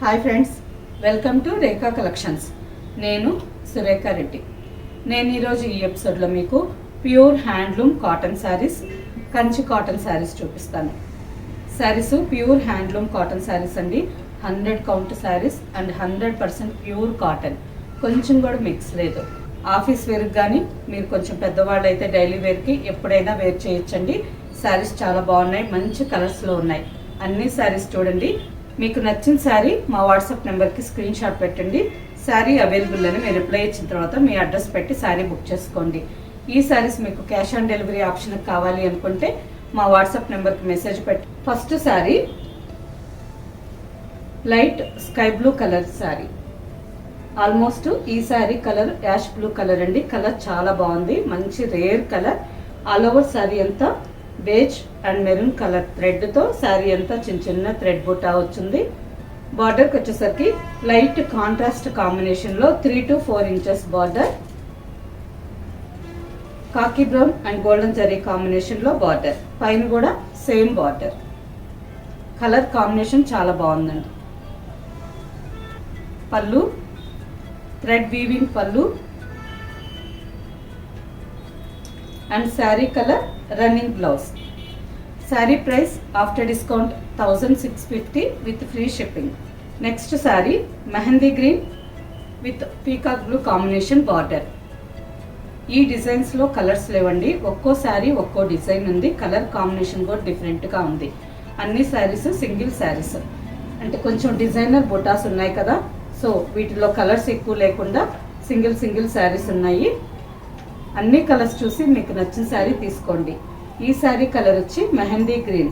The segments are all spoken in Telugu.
Hi friends, welcome to Rekha collections. నేను సురేఖ రెడ్డి. నేను ఈరోజు ఈ ఎపిసోడ్లో మీకు pure handloom cotton saris, Kanchi cotton sarees చూపిస్తాను. Sarees pure handloom cotton sarees అండి. 100 count sarees and 100% pure cotton. కొంచెం కూడా మిక్స్ లేదు. ఆఫీస్ వేర్కి కానీ మీరు కొంచెం పెద్దవాళ్ళు అయితే డైలీ వేర్కి ఎప్పుడైనా వేర్ చేయొచ్చండి. శారీస్ చాలా బాగున్నాయి, మంచి కలర్స్లో ఉన్నాయి. అన్ని శారీస్ చూడండి. మీకు నచ్చిన శారీ మా వాట్సాప్ నెంబర్కి స్క్రీన్ షాట్ పెట్టండి. శారీ అవైలబుల్ అని మీరు రిప్లై ఇచ్చిన తర్వాత మీ అడ్రస్ పెట్టి శారీ బుక్ చేసుకోండి. ఈ శారీస్ మీకు క్యాష్ ఆన్ డెలివరీ ఆప్షన్ కావాలి అనుకుంటే మా వాట్సాప్ నెంబర్కి మెసేజ్ పెట్టి. First sari light sky blue colour sari. Almost ఈ sari colour ash blue colour అండి. కలర్ చాలా బాగుంది, మంచి rare colour. All over sari అంతా బేజ్ అండ్ మెరూన్ కలర్ థ్రెడ్తో శారీ అంతా చిన్న చిన్న థ్రెడ్ బుట్టా వచ్చింది. బార్డర్కి వచ్చేసరికి లైట్ కాంట్రాస్ట్ కాంబినేషన్లో 3 to 4 ఇంచెస్ బార్డర్. కాకి బ్రౌన్ అండ్ గోల్డెన్ జరీ కాంబినేషన్లో బార్డర్. పైన కూడా సేమ్ బార్డర్. కలర్ కాంబినేషన్ చాలా బాగుందండి. పళ్ళు థ్రెడ్ వీవింగ్ పళ్ళు and sari colour running blouse. Sari price after discount 1650 with free shipping. Next sari mehndi green with peacock blue combination border. ఈ డిజైన్స్లో కలర్స్ లేవండి, ఒక్కో శారీ ఒక్కో డిజైన్ ఉంది. కలర్ కాంబినేషన్ కూడా డిఫరెంట్గా ఉంది. అన్ని శారీస్ సింగిల్ శారీస్ అంటే కొంచెం డిజైనర్ బుటాస్ ఉన్నాయి కదా, సో వీటిలో కలర్స్ ఎక్కువ లేకుండా సింగిల్ శారీస్ ఉన్నాయి. అన్ని కలర్స్ చూసి మీకు నచ్చిన శారీ తీసుకోండి. ఈ శారీ కలర్ వచ్చి mehndi green,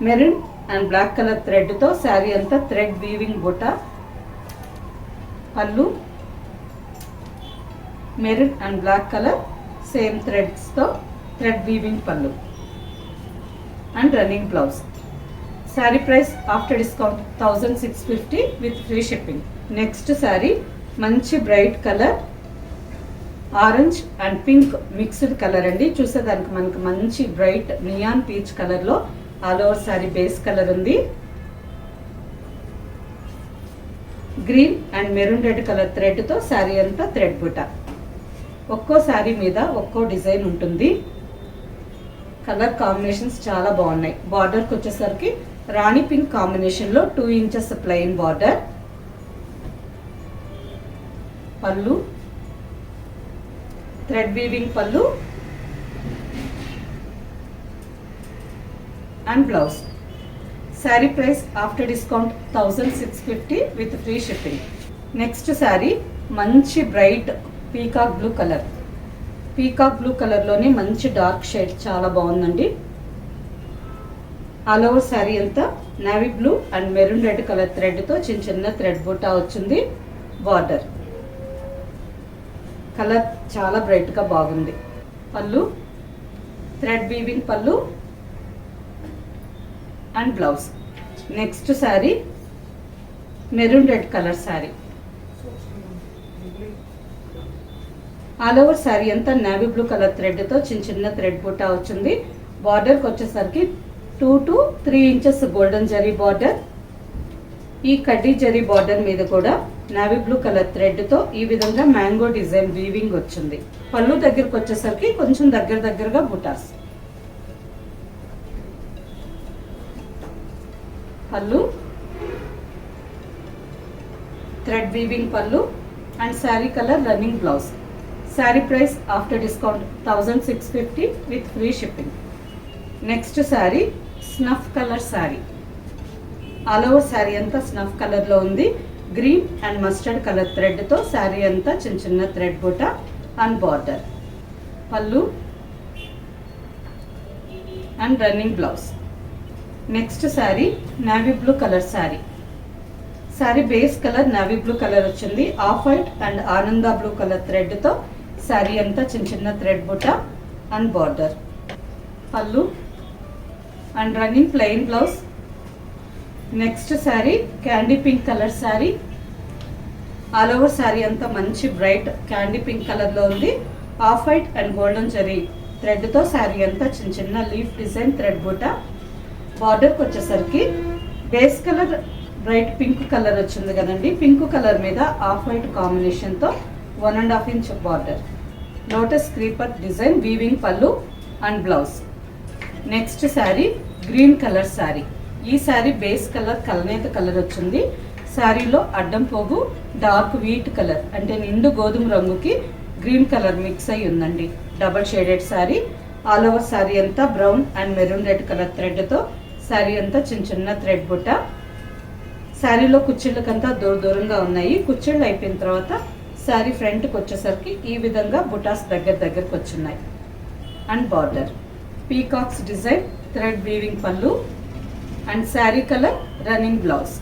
maroon and black colour థ్రెడ్తో శారీ అంతా థ్రెడ్ వీవింగ్ బుట్ట. పళ్ళు maroon and black colour same థ్రెడ్స్తో థ్రెడ్ వీవింగ్ పళ్ళు and running blouse. Sari price after discount 1650 with free shipping. Next sari మంచి bright colour orange and pink mixed colour అండి. చూసేదానికి మనకు మంచి బ్రైట్ నియాన్ పీచ్ కలర్లో all over sari base colour ఉంది. Green and maroon red colour థ్రెడ్తో శారీ అంతా థ్రెడ్ బుట్ట. ఒక్కో శారీ మీద ఒక్కో డిజైన్ ఉంటుంది. కలర్ కాంబినేషన్స్ చాలా బాగున్నాయి. బార్డర్కి వచ్చేసరికి రాణి పింక్ కాంబినేషన్లో 2 ఇంచెస్ ప్లెయిన్ బార్డర్. పళ్ళు థ్రెడ్ వీవింగ్ పళ్ళు and blouse. Sari price after discount 1650 with free shipping. Next sari మంచి bright peacock blue colour. Peacock blue కలర్లోనే మంచి డార్క్ షేడ్ చాలా బాగుందండి. ఆల్ ఓవర్ శారీ అంతా navy blue and maroon red colour థ్రెడ్తో చిన్న చిన్న థ్రెడ్ బుట్టా వచ్చింది. బార్డర్ కలర్ చాలా బ్రైట్గా బాగుంది. పళ్ళు థ్రెడ్ వీవింగ్ పళ్ళు and blouse. Next sari maroon red colour sari. All over sari అంతా నేవీ బ్లూ కలర్ థ్రెడ్తో చిన్న చిన్న థ్రెడ్ బుట్టా వచ్చింది. బార్డర్కి వచ్చేసరికి 2 to 3 inches golden zari border. ఈ కడ్డీ జరీ బార్డర్ మీద కూడా నేవీ బ్లూ కలర్ థ్రెడ్తో ఈ విధంగా మ్యాంగో డిజైన్ వీవింగ్ వచ్చింది. పళ్ళు దగ్గరకు వచ్చేసరికి కొంచెం దగ్గరగా బుటాస్. పళ్ళు థ్రెడ్ వీవింగ్ పళ్ళు and sari colour running blouse. Sari price after discount 1650 with free shipping. Next sari snuff colour sari. All over sari అంతా స్నఫ్ కలర్లో ఉంది. గ్రీన్ అండ్ మస్టర్డ్ కలర్ థ్రెడ్తో శారీ అంతా చిన్న చిన్న థ్రెడ్ బుట్ట అండ్ బార్డర్. పళ్ళు and running blouse. Next sari navy blue colour sari. Sari base colour navy blue colour వచ్చింది. ఆఫ్ వైట్ అండ్ ఆనంద బ్లూ కలర్ థ్రెడ్తో శారీ అంతా చిన్న చిన్న థ్రెడ్ బుట్ట అండ్ బార్డర్. పళ్ళు and running plain blouse. Next sari candy pink colour sari. All over sari అంతా మంచి బ్రైట్ క్యాండీ పింక్ కలర్లో ఉంది. Off white and golden zari థ్రెడ్తో శారీ అంతా చిన్న చిన్న లీఫ్ డిజైన్ థ్రెడ్ బుట్ట. బార్డర్కి వచ్చేసరికి base colour bright pink colour వచ్చింది కదండి. పింక్ కలర్ మీద ఆఫ్ వైట్ కాంబినేషన్తో 1.5 inch border, lotus creeper design, weaving పళ్ళు and blouse. Next sari green colour sari. ఈ శారీ బేస్ కలర్ కలనేత కలర్ వచ్చింది. శారీలో అడ్డం పోగు డార్క్ వీట్ కలర్ అంటే నిండు గోధుమ రంగుకి గ్రీన్ కలర్ మిక్స్ అయి ఉందండి. Double shaded sari. All over sari అంతా brown and maroon red colour థ్రెడ్తో శారీ అంతా చిన్న చిన్న థ్రెడ్ బుట్ట. శారీలో కుచ్చిళ్ళకంతా దూరంగా ఉన్నాయి. కుచ్చిళ్ళు అయిపోయిన తర్వాత శారీ ఫ్రంట్కి వచ్చేసరికి ఈ విధంగా బుటాస్ దగ్గరకు వచ్చున్నాయి. And border peacocks design, thread weaving పళ్ళు and sari colour running blouse.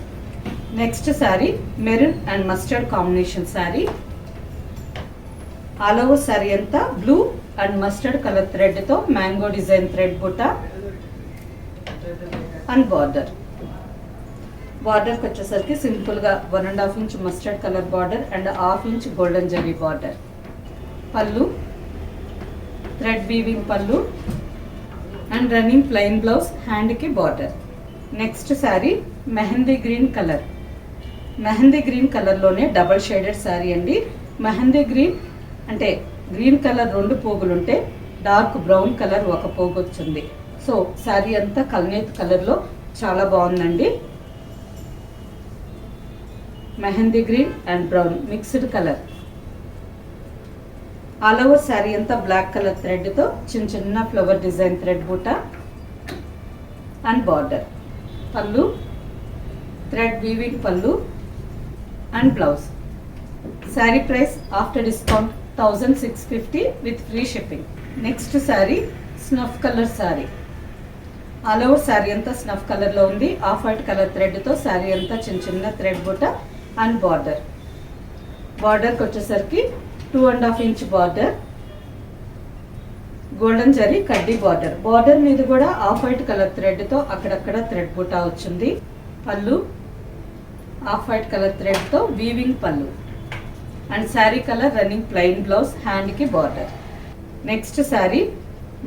Next sari maroon and mustard combination sari. All over sari అంతా బ్లూ అండ్ మస్టర్డ్ కలర్ థ్రెడ్తో మ్యాంగో డిజైన్ థ్రెడ్ బుట్ట అండ్ బార్డర్. బార్డర్కి వచ్చేసరికి సింపుల్గా 1.5 inch mustard colour border and 1/2 inch golden zari border. పళ్ళు థ్రెడ్ వీవింగ్ పళ్ళు అండ్ రన్నింగ్ ప్లెయిన్ బ్లౌజ్, హ్యాండ్కి border. Next sari mehndi green colour. Mehndi green కలర్లోనే డబల్ షేడెడ్ శారీ అండి. మెహందీ గ్రీన్ అంటే గ్రీన్ కలర్ 2 పోగులుంటే డార్క్ బ్రౌన్ కలర్ 1 పోగు వచ్చింది. సో శారీ అంతా కల్నేత్ కలర్లో చాలా బాగుందండి. Mehndi green and brown mixed colour. All over sari అంతా బ్లాక్ కలర్ థ్రెడ్తో చిన్న చిన్న ఫ్లవర్ డిజైన్ థ్రెడ్ బూట అండ్ బార్డర్. పళ్ళు థ్రెడ్ వీవింగ్ పళ్ళు and blouse. Sari price after discount 1650 with free shipping. Next sari snuff colour sari. All over sari అంతా స్నఫ్ కలర్లో ఉంది. ఆఫ్ వైట్ కలర్ థ్రెడ్తో శారీ అంతా చిన్న చిన్న థ్రెడ్ బుట్ట అండ్ బార్డర్. బార్డర్కి వచ్చేసరికి 2.5 ఇంచ్ బార్డర్, గోల్డెన్ జరీ కడ్డీ బార్డర్. బార్డర్ మీద కూడా ఆఫ్ వైట్ కలర్ థ్రెడ్తో అక్కడక్కడ థ్రెడ్ బుట్ట వచ్చింది. పళ్ళు ఆఫ్ వైట్ కలర్ థ్రెడ్తో వీవింగ్ పళ్ళు and sari colour running plain blouse, హ్యాండ్కి బార్డర్. నెక్స్ట్ శారీ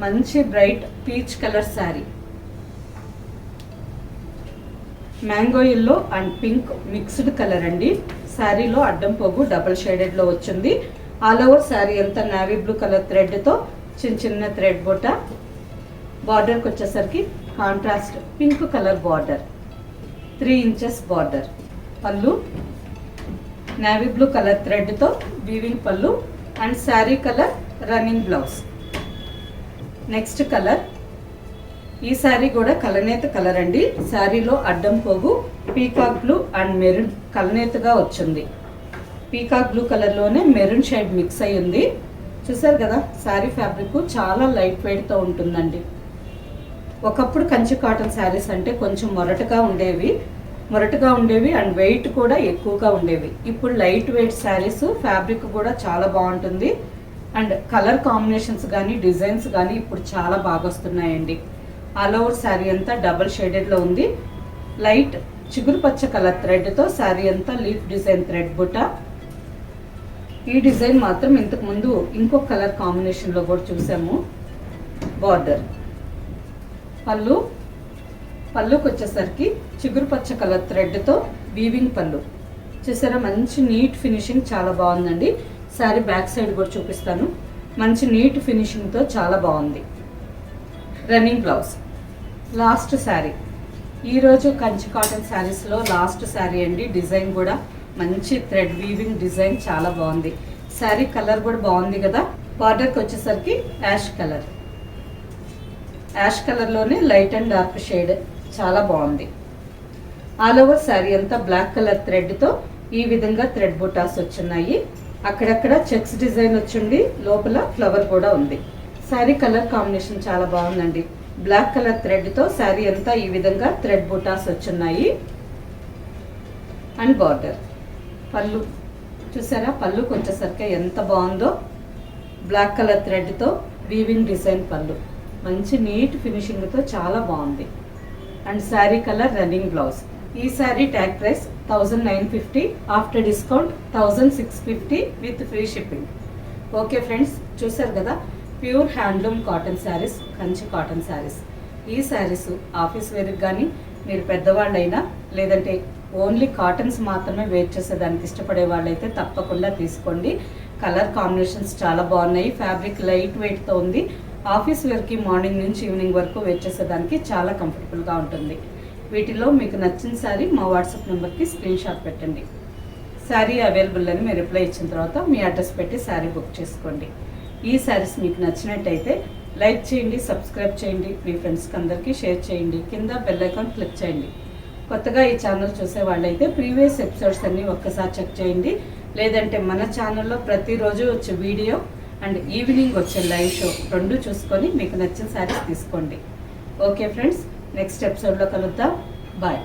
మంచి bright peach colour sari. Mango yellow and pink mixed colour అండి. శారీలో అడ్డం పోగు డబల్ షేడెడ్లో వచ్చింది. ఆల్ ఓవర్ శారీ అంతా నావీ బ్లూ కలర్ థ్రెడ్తో చిన్న చిన్న థ్రెడ్ బుట్ట. బార్డర్కి వచ్చేసరికి contrast pink colour border, 3 inches border. పళ్ళు నావీ బ్లూ కలర్ థ్రెడ్తో వీవింగ్ పళ్ళు and sari colour running blouse. Next colour ఈ శారీ కూడా కలనేత కలర్ అండి. శారీలో అడ్డం పోగు పీకాక్ బ్లూ అండ్ మెరూన్ కలనేతగా వచ్చింది. పీకాక్ బ్లూ కలర్లోనే మెరూన్ షేడ్ మిక్స్ అయ్యి ఉంది. చూసారు కదా, శారీ ఫ్యాబ్రిక్ చాలా లైట్ వెయిట్తో ఉంటుందండి. ఒకప్పుడు కంచి కాటన్ శారీస్ అంటే కొంచెం మొరటుగా ఉండేవి అండ్ వెయిట్ కూడా ఎక్కువగా ఉండేవి. ఇప్పుడు లైట్ వెయిట్ శారీస్, ఫ్యాబ్రిక్ కూడా చాలా బాగుంటుంది అండ్ కలర్ కాంబినేషన్స్ కానీ డిజైన్స్ కానీ ఇప్పుడు చాలా బాగా వస్తున్నాయండి. ఆల్ ఓవర్ శారీ అంతా డబల్ షేడెడ్లో ఉంది. లైట్ చిగురు పచ్చ కలర్ థ్రెడ్తో శారీ అంతా లీఫ్ డిజైన్ థ్రెడ్ బుట్ట. ఈ డిజైన్ మాత్రం ఇంతకు ముందు ఇంకొక కలర్ కాంబినేషన్లో కూడా చూసాము. బార్డర్. పళ్ళుకి వచ్చేసరికి చిగురు పచ్చ కలర్ థ్రెడ్తో వీవింగ్ పళ్ళు. చూసారా, మంచి నీట్ ఫినిషింగ్ చాలా బాగుందండి. శారీ బ్యాక్ సైడ్ కూడా చూపిస్తాను. మంచి నీట్ ఫినిషింగ్తో చాలా బాగుంది. Running blouse. లాస్ట్ శారీ ఈరోజు కంచి కాటన్ శారీస్లో లాస్ట్ శారీ అండి. డిజైన్ కూడా మంచి థ్రెడ్ వీవింగ్ డిజైన్ చాలా బాగుంది. శారీ కలర్ కూడా బాగుంది కదా. బార్డర్కి వచ్చేసరికి యాష్ కలర్లోనే లైట్ అండ్ డార్క్ షేడ్ చాలా బాగుంది. ఆల్ ఓవర్ శారీ అంతా బ్లాక్ కలర్ థ్రెడ్తో ఈ విధంగా థ్రెడ్ బుటాస్ వచ్చున్నాయి. అక్కడక్కడ చెక్స్ డిజైన్ వచ్చింది, లోపల ఫ్లవర్ కూడా ఉంది. శారీ కలర్ కాంబినేషన్ చాలా బాగుందండి. బ్లాక్ కలర్ థ్రెడ్తో శారీ అంతా ఈ విధంగా థ్రెడ్ బుటాస్ వచ్చున్నాయి అండ్ బార్డర్. పళ్ళు చూసారా, పళ్ళుకి వచ్చేసరికి ఎంత బాగుందో. బ్లాక్ కలర్ థ్రెడ్తో వీవింగ్ డిజైన్ పళ్ళు, మంచి నీట్ ఫినిషింగ్తో చాలా బాగుంది. And sari colour running blouse. ఈ sari tag price 1950, after discount 1650 with free shipping. Okay friends, చూసారు కదా, pure handloom cotton saris, Kanchi cotton saris. ఈ శారీస్ ఆఫీస్ వేర్కి కానీ, మీరు పెద్దవాళ్ళైనా లేదంటే ఓన్లీ కాటన్స్ మాత్రమే వేర్ చేసేదానికి ఇష్టపడే వాళ్ళైతే తప్పకుండా తీసుకోండి. కలర్ కాంబినేషన్స్ చాలా బాగున్నాయి. ఫ్యాబ్రిక్ లైట్ వెయిట్తో ఉంది. ఆఫీస్ వేర్కి మార్నింగ్ నుంచి ఈవినింగ్ వరకు వేర్ చేసేదానికి చాలా కంఫర్టబుల్గా ఉంటుంది. వీటిలో మీకు నచ్చిన శారీ మా వాట్సాప్ నెంబర్కి స్క్రీన్ షాట్ పెట్టండి. శారీ అవైలబుల్ అని మీరు రిప్లై ఇచ్చిన తర్వాత మీ అడ్రస్ పెట్టి శారీ బుక్ చేసుకోండి. ఈ శారీస్ మీకు నచ్చినట్టయితే లైక్ చేయండి, సబ్స్క్రైబ్ చేయండి, మీ ఫ్రెండ్స్కి అందరికీ షేర్ చేయండి. కింద బెల్ ఐకాన్ క్లిక్ చేయండి. కొత్తగా ఈ ఛానల్ చూసే వాళ్ళైతే ప్రీవియస్ ఎపిసోడ్స్ అన్నీ ఒక్కసారి చెక్ చేయండి. లేదంటే మన ఛానల్లో ప్రతిరోజు వచ్చే వీడియో అండ్ ఈవినింగ్ వచ్చే లైవ్ షో రెండు చూసుకొని మీకు నచ్చిన శారీస్ తీసుకోండి. ఓకే ఫ్రెండ్స్, నెక్స్ట్ ఎపిసోడ్లో కలుద్దాం. బాయ్.